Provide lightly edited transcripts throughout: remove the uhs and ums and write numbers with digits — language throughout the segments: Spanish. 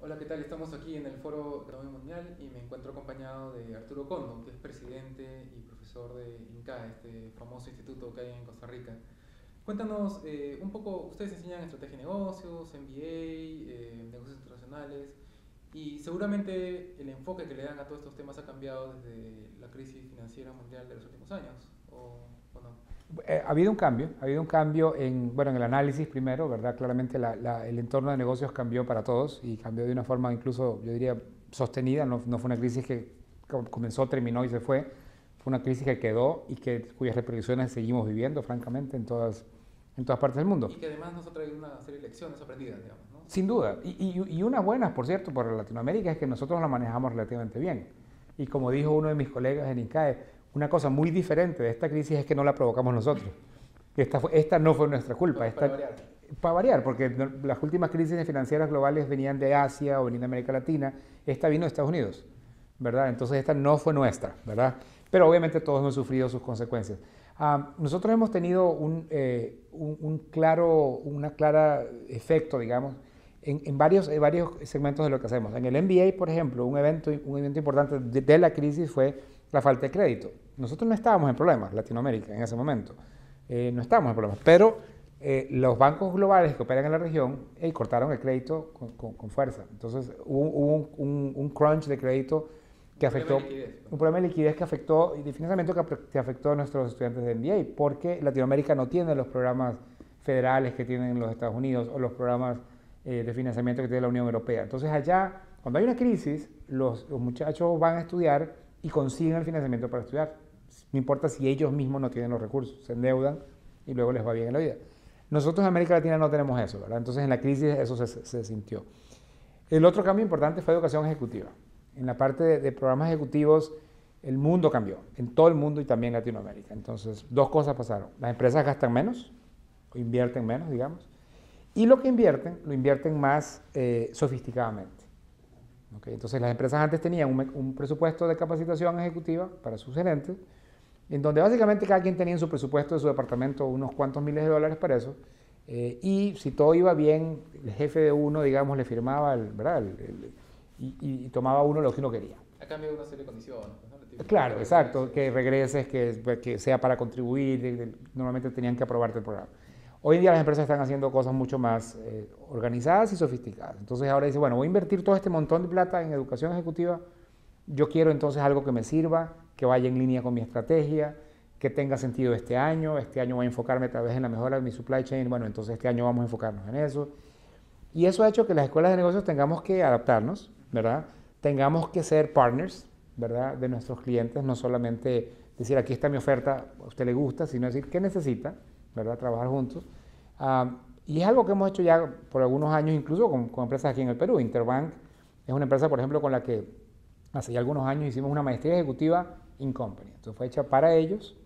Hola, ¿qué tal? Estamos aquí en el Foro Económico Mundial y me encuentro acompañado de Arturo Condo, que es presidente y profesor de INCAE, este famoso instituto que hay en Costa Rica. Cuéntanos un poco, ustedes enseñan estrategia de negocios, MBA, negocios internacionales, y seguramente el enfoque que le dan a todos estos temas ha cambiado desde la crisis financiera mundial de los últimos años, ¿o no? Ha habido un cambio en, bueno, en el análisis primero, ¿verdad? Claramente el entorno de negocios cambió para todos y cambió de una forma incluso, yo diría, sostenida. No fue una crisis que comenzó, terminó y se fue. Fue una crisis que quedó y cuyas repercusiones seguimos viviendo, francamente, en todas partes del mundo. Y que además nos ha traído una serie de lecciones aprendidas, digamos, ¿no? Sin duda. Y unas buenas, por cierto, por Latinoamérica es que nosotros la manejamos relativamente bien. Y como dijo uno de mis colegas en INCAE, una cosa muy diferente de esta crisis es que no la provocamos nosotros. Esta no fue nuestra culpa. Para variar. Para variar, porque las últimas crisis financieras globales venían de Asia o venían de América Latina. Esta vino de Estados Unidos, ¿verdad? Entonces esta no fue nuestra, ¿verdad? Pero obviamente todos hemos sufrido sus consecuencias. Nosotros hemos tenido una clara efecto, digamos, en varios segmentos de lo que hacemos. En el MBA, por ejemplo, un evento importante de la crisis fue la falta de crédito. Nosotros no estábamos en problemas, Latinoamérica, en ese momento. No estábamos en problemas, pero los bancos globales que operan en la región cortaron el crédito con fuerza. Entonces hubo un crunch de crédito que afectó, un problema de liquidez que afectó, y de financiamiento que afectó a nuestros estudiantes de MBA, porque Latinoamérica no tiene los programas federales que tienen los Estados Unidos o los programas de financiamiento que tiene la Unión Europea. Entonces allá, cuando hay una crisis, los muchachos van a estudiar y consiguen el financiamiento para estudiar. No importa si ellos mismos no tienen los recursos, se endeudan y luego les va bien en la vida. Nosotros en América Latina no tenemos eso, ¿verdad? Entonces en la crisis eso se sintió. El otro cambio importante fue educación ejecutiva. En la parte de programas ejecutivos, el mundo cambió, en todo el mundo y también en Latinoamérica. Entonces, dos cosas pasaron. Las empresas gastan menos, o invierten menos, digamos, y lo que invierten, lo invierten más sofisticadamente. ¿Okay? Entonces, las empresas antes tenían un presupuesto de capacitación ejecutiva para sus gerentes, en donde básicamente cada quien tenía en su presupuesto de su departamento unos cuantos miles de dólares para eso, y si todo iba bien, el jefe de uno, digamos, le firmaba, ¿verdad? Y tomaba uno lo que uno quería. A cambio de una serie de condiciones, ¿no? Claro, exacto, que regreses, que sea para contribuir, normalmente tenían que aprobarte el programa. Hoy en día las empresas están haciendo cosas mucho más organizadas y sofisticadas. Entonces ahora dice, bueno, voy a invertir todo este montón de plata en educación ejecutiva, yo quiero entonces algo que me sirva, que vaya en línea con mi estrategia, que tenga sentido este año voy a enfocarme tal vez en la mejora de mi supply chain, bueno, entonces este año vamos a enfocarnos en eso. Y eso ha hecho que las escuelas de negocios tengamos que adaptarnos, ¿verdad? Tengamos que ser partners, ¿verdad? De nuestros clientes, no solamente decir aquí está mi oferta, a usted le gusta, sino decir qué necesita, ¿verdad? Trabajar juntos. Y es algo que hemos hecho ya por algunos años, incluso con empresas aquí en el Perú. Interbank es una empresa, por ejemplo, con la que hace ya algunos años hicimos una maestría ejecutiva in company. Entonces fue hecha para ellos,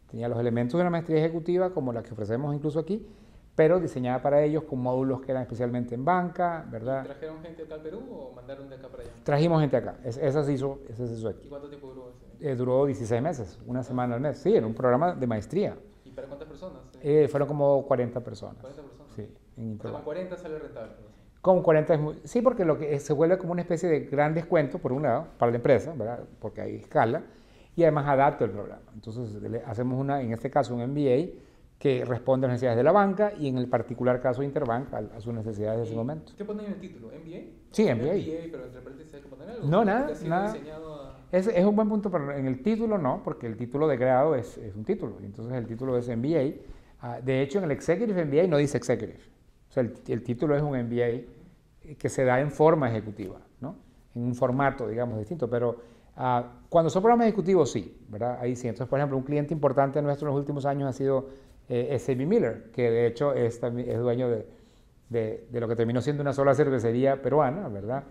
tenía los elementos de una maestría ejecutiva como la que ofrecemos incluso aquí, pero diseñada para ellos con módulos que eran especialmente en banca, ¿Y ¿verdad? trajeron gente acá al Perú o mandaron de acá para allá? Trajimos gente acá, esa se hizo ¿Y aquí. cuánto tiempo duró ese? Duró 16 meses, una Ah, semana al mes. Sí, era un programa de maestría. ¿y para cuántas personas? Fueron como 40 personas. 40 personas. Sí, en O sea, con Interbank. 40 sale rentable. Con 40 es muy... Sí, porque lo que se vuelve como una especie de gran descuento, por un lado, para la empresa, ¿verdad? Porque hay escala, y además adapta el programa. Entonces, hacemos en este caso, un MBA que responde a las necesidades de la banca y en el particular caso de Interbank a sus necesidades de ese ¿Y momento. qué ponen en el título? ¿MBA? Sí, MBA, MBA. pero entre paréntesis hay que poner algo. No, Porque nada, ha sido nada. diseñado a... Es un buen punto, pero en el título no, porque el título de grado es un título, y entonces el título es MBA. De hecho, en el Executive MBA no dice Executive. O sea, el título es un MBA que se da en forma ejecutiva, ¿no? En un formato, digamos, distinto. Pero cuando son programas ejecutivos, sí, ¿verdad? Ahí sí. Entonces, por ejemplo, un cliente importante nuestro en los últimos años ha sido SAB Miller, que de hecho es dueño de lo que terminó siendo una sola cervecería peruana, ¿verdad?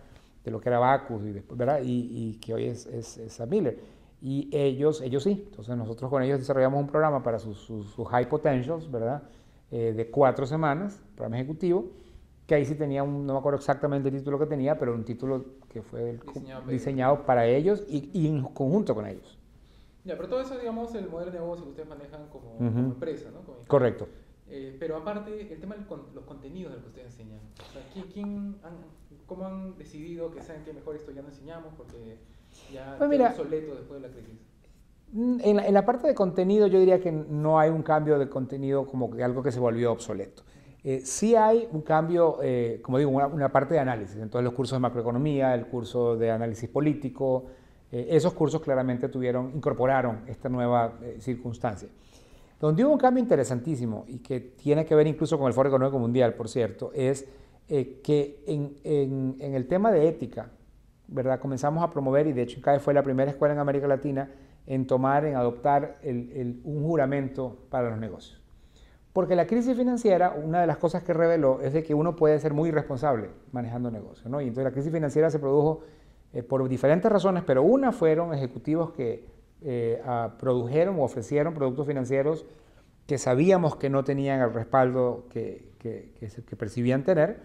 De lo que era Bacus, ¿verdad? Y que hoy es SAB Miller. Y ellos sí. Entonces, nosotros con ellos desarrollamos un programa para sus high potentials, ¿verdad? De 4 semanas, programa ejecutivo, que ahí sí tenía no me acuerdo exactamente el título que tenía, pero un título que fue diseñado para ellos y en conjunto con ellos. Ya, pero todo eso, digamos, el modelo de negocio que ustedes manejan como empresa, ¿no? Como Incae. Correcto. Pero aparte, el tema de los contenidos de lo que ustedes enseñan. O sea, ¿cómo han decidido que saben que mejor esto ya no enseñamos porque ya Pues quedó mira, obsoleto después de la crisis? en la parte de contenido yo diría que no hay un cambio de contenido como que algo que se volvió obsoleto. Sí hay un cambio, como digo, una parte de análisis. Entonces los cursos de macroeconomía, el curso de análisis político, esos cursos claramente incorporaron esta nueva circunstancia. Donde hubo un cambio interesantísimo y que tiene que ver incluso con el Foro Económico Mundial, por cierto, es que en el tema de ética, ¿verdad? Comenzamos a promover, y de hecho INCAE fue la primera escuela en América Latina en adoptar un juramento para los negocios. Porque la crisis financiera, una de las cosas que reveló es de que uno puede ser muy irresponsable manejando negocios, ¿no? Y entonces la crisis financiera se produjo por diferentes razones, pero una fueron ejecutivos que produjeron o ofrecieron productos financieros que sabíamos que no tenían el respaldo que percibían tener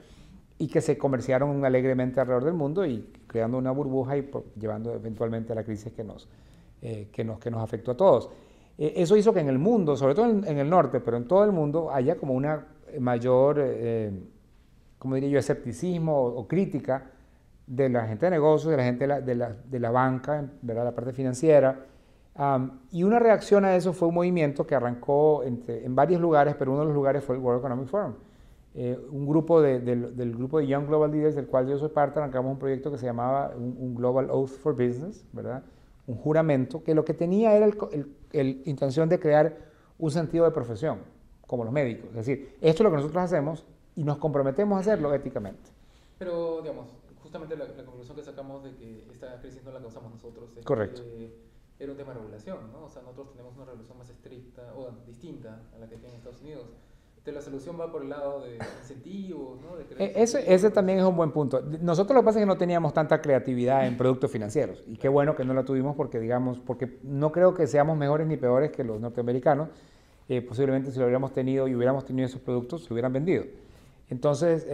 y que se comerciaron alegremente alrededor del mundo y creando una burbuja y llevando eventualmente a la crisis que nos afectó a todos. Eso hizo que en el mundo, sobre todo en el norte, pero en todo el mundo, haya como una mayor, como diría yo, escepticismo o crítica de la gente de negocios, de la gente de la banca, ¿verdad? La parte financiera. Y una reacción a eso fue un movimiento que arrancó en varios lugares, pero uno de los lugares fue el World Economic Forum. Un grupo del grupo de Young Global Leaders, del cual yo soy parte, arrancamos un proyecto que se llamaba un Global Oath for Business, ¿verdad? Un juramento que lo que tenía era la intención de crear un sentido de profesión, como los médicos. Es decir, esto es lo que nosotros hacemos y nos comprometemos a hacerlo éticamente. Pero, digamos, justamente la conclusión que sacamos de que esta crisis no la causamos nosotros es Correcto. que era un tema de regulación, ¿no? O sea, nosotros tenemos una regulación más estricta o distinta a la que tiene Estados Unidos. Entonces la solución va por el lado de incentivos, ¿no? Ese también es un buen punto. Nosotros lo que pasa es que no teníamos tanta creatividad en productos financieros y qué bueno que no la tuvimos porque, digamos, porque no creo que seamos mejores ni peores que los norteamericanos. Posiblemente si lo hubiéramos tenido y hubiéramos tenido esos productos se hubieran vendido. Entonces,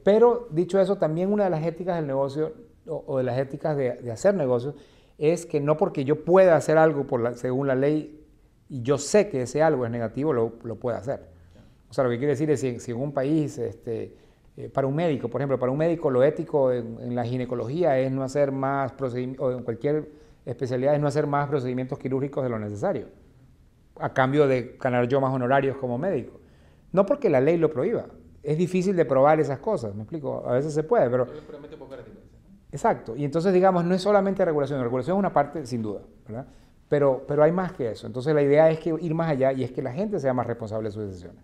pero dicho eso, también una de las éticas del negocio o de las éticas de hacer negocios es que no porque yo pueda hacer algo según la ley y yo sé que ese algo es negativo, lo pueda hacer. O sea, lo que quiere decir es si en un país, para un médico, por ejemplo, para un médico lo ético en la ginecología es no hacer más procedimientos, o en cualquier especialidad es no hacer más procedimientos quirúrgicos de lo necesario, a cambio de ganar yo más honorarios como médico. No porque la ley lo prohíba, es difícil de probar esas cosas, ¿me explico? A veces se puede, pero... Exacto, y entonces digamos, no es solamente regulación, la regulación es una parte sin duda, ¿verdad? Pero hay más que eso, entonces la idea es que ir más allá y es que la gente sea más responsable de sus decisiones.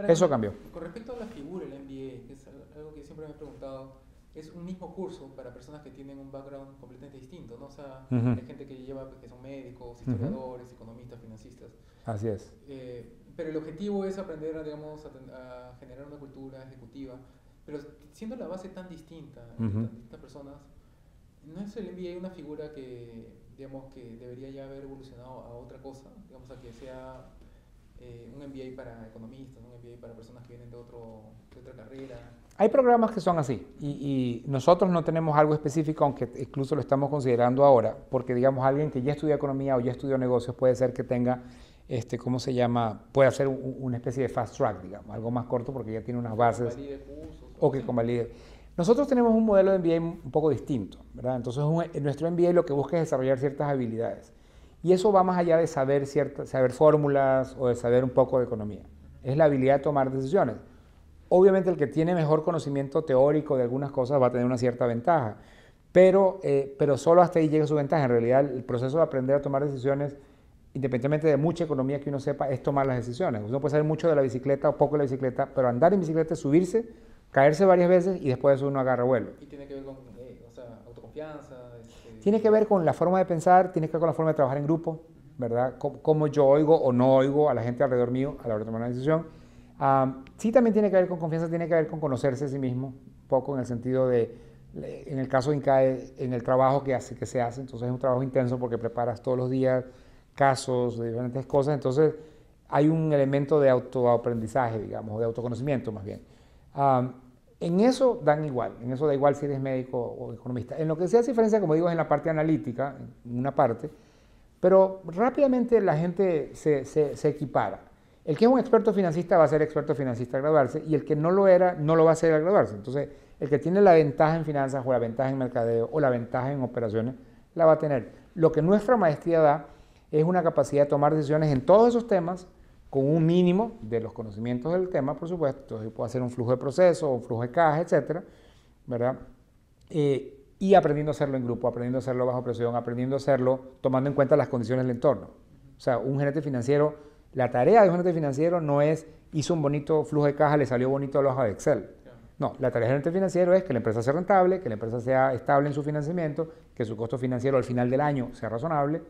Eso cambió. Con respecto a la figura, el MBA, que es algo que siempre me he preguntado, es un mismo curso para personas que tienen un background completamente distinto, ¿no? O sea, hay gente que son médicos, historiadores, economistas, financistas. Así es. Pero el objetivo es aprender, digamos, a generar una cultura ejecutiva. Pero siendo la base tan distinta entre tan distintas personas, ¿no es el MBA una figura que, digamos, que debería ya haber evolucionado a otra cosa? Digamos, a que sea un MBA para economistas, un MBA para personas que vienen de otra carrera. Hay programas que son así y nosotros no tenemos algo específico, aunque incluso lo estamos considerando ahora, porque digamos alguien que ya estudia economía o ya estudió negocios puede ser que tenga, ¿cómo se llama? Puede hacer una especie de fast track, digamos, algo más corto porque ya tiene unas bases. O que convalide. Nosotros tenemos un modelo de MBA un poco distinto, ¿verdad? Entonces nuestro MBA lo que busca es desarrollar ciertas habilidades. Y eso va más allá de saber fórmulas o de saber un poco de economía. Es la habilidad de tomar decisiones. Obviamente el que tiene mejor conocimiento teórico de algunas cosas va a tener una cierta ventaja, pero solo hasta ahí llega su ventaja. En realidad el proceso de aprender a tomar decisiones, independientemente de mucha economía que uno sepa, es tomar las decisiones. Uno puede saber mucho de la bicicleta o poco de la bicicleta, pero andar en bicicleta es subirse, caerse varias veces y después uno agarra vuelo. Y tiene que ver con autoconfianza. Tiene que ver con la forma de pensar, tiene que ver con la forma de trabajar en grupo, ¿verdad? Cómo yo oigo o no oigo a la gente alrededor mío a la hora de tomar una decisión. Sí también tiene que ver con confianza, tiene que ver con conocerse a sí mismo, un poco en el sentido de, en el caso de INCAE, en el trabajo que se hace, entonces es un trabajo intenso porque preparas todos los días casos de diferentes cosas, entonces hay un elemento de autoaprendizaje, digamos, de autoconocimiento más bien. En eso dan igual, en eso da igual si eres médico o economista. En lo que se hace diferencia, como digo, es en la parte analítica, en una parte, pero rápidamente la gente se equipara. El que es un experto financista va a ser experto financista al graduarse y el que no lo era, no lo va a ser al graduarse. Entonces, El que tiene la ventaja en finanzas o la ventaja en mercadeo o la ventaja en operaciones, la va a tener. Lo que nuestra maestría da es una capacidad de tomar decisiones en todos esos temas con un mínimo de los conocimientos del tema, por supuesto. Entonces, yo puedo hacer un flujo de proceso, un flujo de caja, etcétera, ¿verdad? Y aprendiendo a hacerlo en grupo, aprendiendo a hacerlo bajo presión, aprendiendo a hacerlo tomando en cuenta las condiciones del entorno. O sea, un gerente financiero, la tarea de un gerente financiero no es hizo un bonito flujo de caja, le salió bonito a la hoja de Excel. No, la tarea del gerente financiero es que la empresa sea rentable, que la empresa sea estable en su financiamiento, que su costo financiero al final del año sea razonable,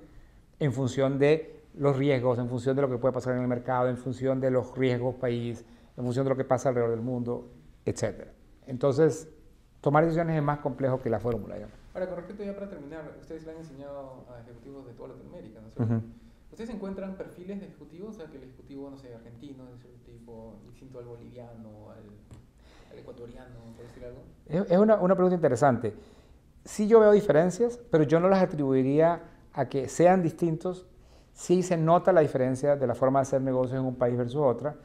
en función de los riesgos, en función de lo que puede pasar en el mercado, en función de los riesgos país, en función de lo que pasa alrededor del mundo, etc. Entonces, tomar decisiones es más complejo que la fórmula. ¿Ya? Ahora, con respecto ya para terminar, ustedes le han enseñado a ejecutivos de toda Latinoamérica, ¿no es cierto? ¿Ustedes encuentran perfiles de ejecutivos? O sea, que el ejecutivo, no sé, argentino es un tipo distinto al boliviano, al ecuatoriano, por decir algo. Es una pregunta interesante. Sí yo veo diferencias, pero yo no las atribuiría a que sean distintos. Sí se nota la diferencia de la forma de hacer negocios en un país versus otra.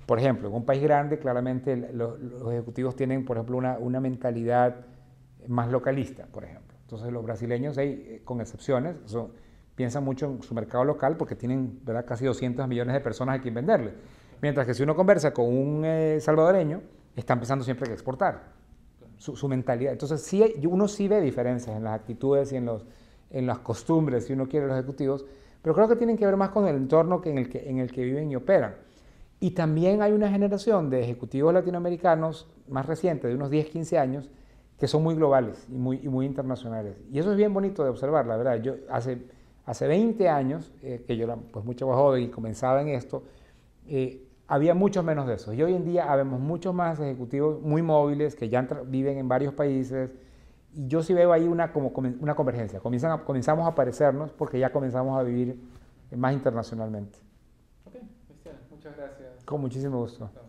Por ejemplo, en un país grande, claramente los ejecutivos tienen, por ejemplo, una mentalidad más localista, por ejemplo. Entonces, los brasileños, con excepciones, piensan mucho en su mercado local porque tienen, ¿verdad?, casi 200 millones de personas a quien venderle. Mientras que si uno conversa con un salvadoreño, está empezando siempre a exportar. Su mentalidad. Entonces, sí, uno sí ve diferencias en las actitudes y en las costumbres, si uno quiere, los ejecutivos, pero creo que tienen que ver más con el entorno en el que viven y operan. Y también hay una generación de ejecutivos latinoamericanos más reciente, de unos 10, 15 años, que son muy globales y muy internacionales. Y eso es bien bonito de observar, la verdad. Yo hace 20 años, que yo era pues, mucho más joven y comenzaba en esto, había muchos menos de esos. Y hoy en día habemos muchos más ejecutivos muy móviles que ya viven en varios países. Y yo sí veo ahí una convergencia. Comenzamos a parecernos porque ya comenzamos a vivir más internacionalmente. Ok, Cristian, muchas gracias. Con muchísimo gusto. Chao.